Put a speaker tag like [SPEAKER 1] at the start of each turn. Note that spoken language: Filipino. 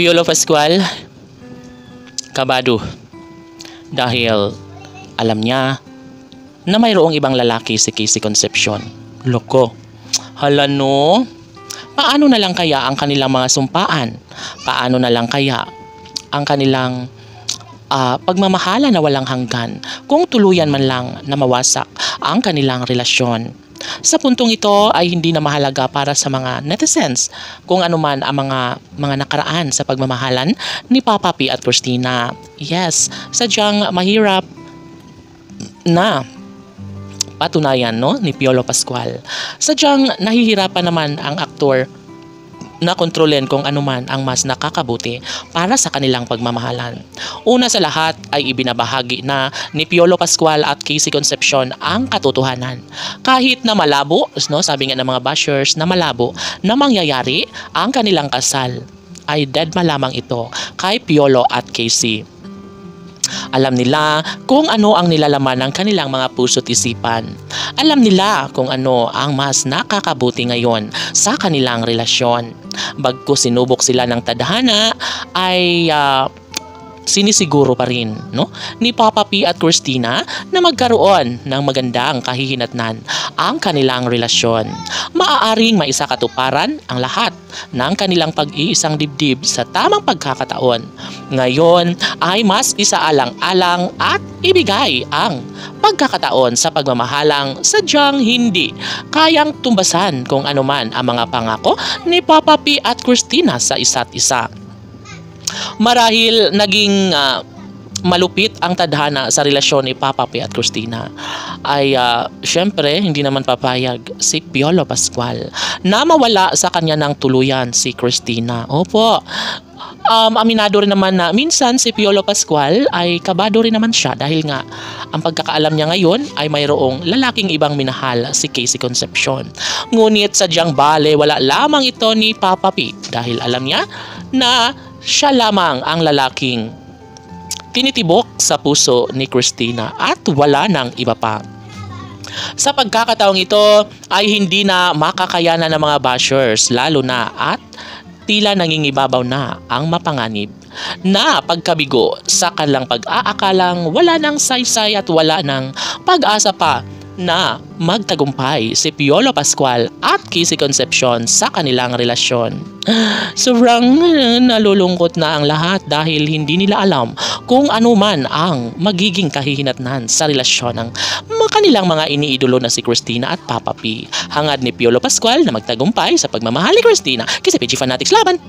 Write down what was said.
[SPEAKER 1] Piolo Pascual, kabado. Dahil alam niya na mayroong ibang lalaki si Casey Concepcion. Loko. Hala no? Paano na lang kaya ang kanilang mga sumpaan? Paano na lang kaya ang kanilang pagmamahala na walang hanggan kung tuluyan man lang na mawasak ang kanilang relasyon? Sa puntong ito ay hindi na mahalaga para sa mga netizens kung ano man ang mga nakaraan sa pagmamahalan ni Papa P at Christina. Yes, sadyang mahirap na patunayan ni Piolo Pascual. Sadyang nahihirapan naman ang aktor na kontrolin kung anuman ang mas nakakabuti para sa kanilang pagmamahalan. Una sa lahat ay ibinabahagi na ni Piolo Pascual at Casey Concepcion ang katotohanan. Kahit na malabo, sabi nga ng mga bashers na malabo na mangyayari ang kanilang kasal, ay deadma lamang ito kay Piolo at Casey. Alam nila kung ano ang nilalaman ng kanilang mga puso't isipan. Alam nila kung ano ang mas nakakabuti ngayon sa kanilang relasyon. Bagkus sinubok sila ng tadhana ay sinisiguro pa rin ni Papa P at Christina na magkaroon ng magandang kahihinatnan ang kanilang relasyon. Maaaring maisakatuparan ang lahat ng kanilang pag-iisang dibdib sa tamang pagkakataon. Ngayon ay mas isaalang-alang at ibigay ang pagkakataon sa pagmamahalang sadyang hindi kayang tumbasan kung anuman ang mga pangako ni Papa P at Christina sa isa't isa. Marahil naging malupit ang tadhana sa relasyon ni Papa P at Christina ay syempre hindi naman papayag si Piolo Pascual na mawala sa kanya ng tuluyan si Christina. Opo, aminado rin naman na minsan si Piolo Pascual ay kabado rin naman siya dahil nga ang pagkakaalam niya ngayon ay mayroong lalaking ibang minahal si Casey Concepcion. Ngunit sadyang bale wala lamang ito ni Papa P dahil alam niya na siya lamang ang lalaking tinitibok sa puso ni Christina at wala nang iba pa. Sa pagkakataong ito ay hindi na makakayanan ng mga bashers lalo na at tila nangingibabaw na ang mapanganib na pagkabigo sa kanilang pag-aakalang wala nang saysay at wala nang pag-asa pa na magtagumpay si Piolo Pascual at Casey Concepcion sa kanilang relasyon. Sobrang nalulungkot na ang lahat dahil hindi nila alam kung ano man ang magiging kahihinatnan sa relasyon ng kanilang mga iniidolo na si Christina at Papa P. Hangad ni Piolo Pascual na magtagumpay sa pagmamahal ni Christina kasi PG Fanatics laban!